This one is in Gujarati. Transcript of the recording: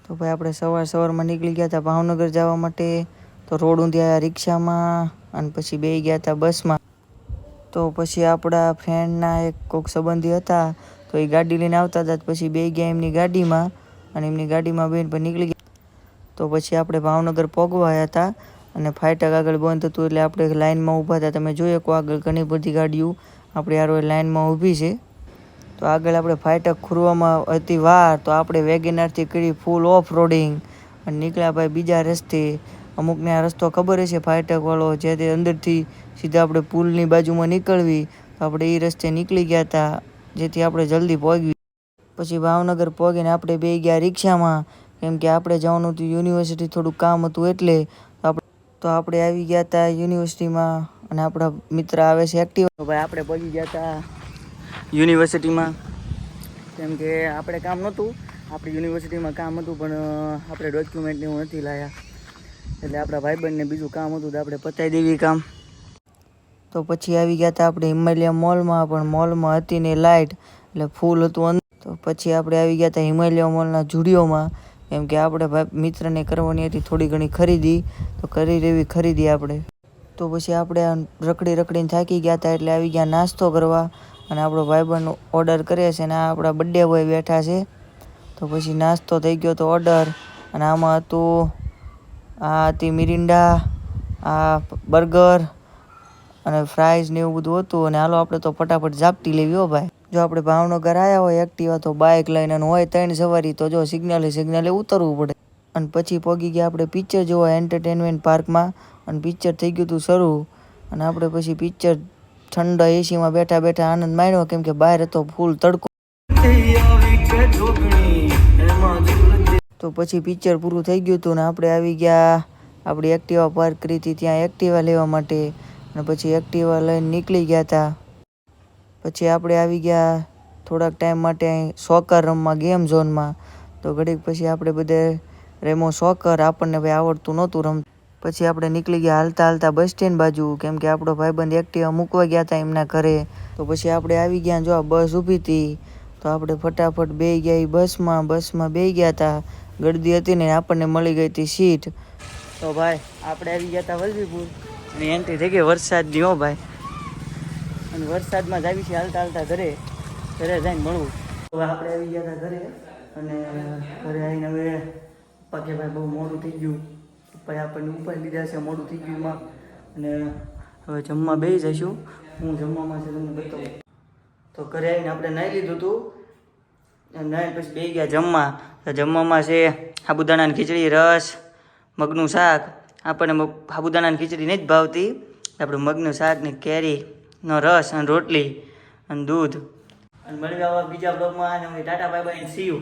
તો ભાઈ આપણે સવારમાં નીકળી ગયા હતા ભાવનગર જવા માટે. તો રોડ ઊંધી આવ્યા રિક્ષામાં અને પછી બેસી ગયા હતા બસમાં. તો પછી આપણા ફ્રેન્ડના એક કોઈક સંબંધી હતા તો એ ગાડી લઈને આવતા હતા. પછી બેસી ગયા એમની ગાડીમાં અને એમની ગાડીમાં બેન પર નીકળી ગયા. તો પછી આપણે ભાવનગર પહોંચવાયા હતા અને ફાટક આગળ બંધ હતું એટલે આપણે લાઇનમાં ઊભા હતા. તમે જોઈ શકો આગળ ઘણી બધી ગાડીઓ આપણી હારે લાઇનમાં ઊભી છે. તો આગળ આપણે ફાટક ખુરવામાં હતી વાર તો આપણે વેગેનારથી કરી ફૂલ ઓફ રોડિંગ અને નીકળ્યા ભાઈ બીજા રસ્તે. અમુકને આ રસ્તો ખબર હશે ફાટકવાળો જે તે અંદરથી સીધા આપણે પુલની બાજુમાં નીકળવી તો આપણે એ રસ્તે નીકળી ગયા હતા જેથી આપણે જલ્દી પહોંચવી. પછી ભાવનગર પહોંચીને આપણે બેસી ગયા રિક્ષામાં કેમ કે આપણે જવાનું હતું યુનિવર્સિટી થોડું કામ હતું એટલે. તો આપણે આવી ગયા હતા યુનિવર્સિટીમાં અને આપણા મિત્ર આવે છે એક્ટિવા. ભાઈ આપણે પહોંચી ગયા હતા યુનિવર્સિટીમાં કેમ કે આપણે કામ નહોતું. આપણી યુનિવર્સિટીમાં કામ હતું પણ આપણે ડોક્યુમેન્ટ એવું નથી લાવ્યા એટલે આપણા ભાઈબંધને બીજું કામ હતું તો આપણે પતાવી દેવી કામ. તો પછી આવી ગયા હતા આપણે હિમાલય મોલમાં પણ મોલમાં હતી ને લાઇટ એટલે ફૂલ હતું અંદર. તો પછી આપણે આવી ગયા હતા હિમાલય મોલના જુડિયોમાં કેમ કે આપણે મિત્રને કરવાની હતી થોડી ઘણી ખરીદી તો કરી લેવી ખરીદી આપણે. તો પછી આપણે રખડીને થાકી ગયા હતા એટલે આવી ગયા નાસ્તો કરવા અને આપણો ભાઈબંધ ઓર્ડર કરે છે અને આપણા બર્થડે બોય બેઠા છે. તો પછી નાસ્તો થઈ ગયો તો ઓર્ડર અને આમાં હતું આ હતી મિરિન્ડા, આ બર્ગર અને ફ્રાઈઝ ને એવું બધું હતું. અને હાલો આપણે તો ફટાફટ ઝાપટી લેવી હો ભાઈ. જો આપણે ભાવનગર આવ્યા હોય એક્ટિવા તો બાઇક લઈને અને હોય 3 સવારી તો જો સિગ્નલે ઉતરવું પડે. અને પછી પહોંચી ગયા આપણે પિક્ચર જોવા એન્ટરટેનમેન્ટ પાર્કમાં અને પિક્ચર થઈ ગયું હતું શરૂ અને આપણે પછી પિક્ચર ઠંડા એસીમાં બેઠા આનંદ માણ્યો કેમ કે બહાર હતો ફૂલ તડકો. તો પછી પિક્ચર પૂરું થઈ ગયું હતું ને આપણે આવી ગયા આપણી એક્ટિવા પાર્ક કરી હતી ત્યાં એક્ટિવા લેવા માટે અને પછી એક્ટિવા લઈને નીકળી ગયા હતા. પછી આપણે આવી ગયા થોડાક ટાઈમ માટે સોકર રમવા ગેમ ઝોનમાં. તો ઘડીક પછી આપણે બધે રેમો સોકર આપણને ભાઈ આવડતું નહોતું રમતું. પછી આપણે નીકળી ગયા હાલતા બસ સ્ટેન્ડ બાજુ કેમ કે આપણો ભાઈબંધ એક્ટિવા મૂકવા ગયા હતા એમના ઘરે. તો પછી આપણે આવી ગયા જો બસ ઊભી હતી તો આપણે ફટાફટ બેસી ગયા બસમાં બેસી ગયા હતા. ગળદી હતી ને આપણને મળી ગઈ હતી સીટ. તો ભાઈ આપણે આવી ગયા હતા વલભીપુર અને એન્ટ્રી થઈ ગઈ વરસાદની હો ભાઈ. અને વરસાદમાં જ આવી છે હાલતા ઘરે જઈને મળવું. તો આપણે આવી ગયા હતા ઘરે અને ઘરે આવીને હવે પપ્પા કે ભાઈ બહુ મોડું થઈ ગયું. પપ્પાએ આપણને ઉપાડી લીધા છે મોડું થઈ ગયું અને હવે જમવા બેસી જઈશું. હું જમવામાં છે તમને બતાવું. તો ઘરે આવીને આપણે નાહી લીધું હતું નાહીને પછી બેસી ગયા જમવા. તો જમવામાં છે સાબુદાણાની ખીચડી, રસ, મગનું શાક. આપણને સાબુદાણાની ખીચડી નહીં જ ભાવતી આપણે મગનું શાક ને કેરીનો રસ અને રોટલી અને દૂધ. અને મળ્યા બીજા બ્લોગમાં Tata bye bye see you.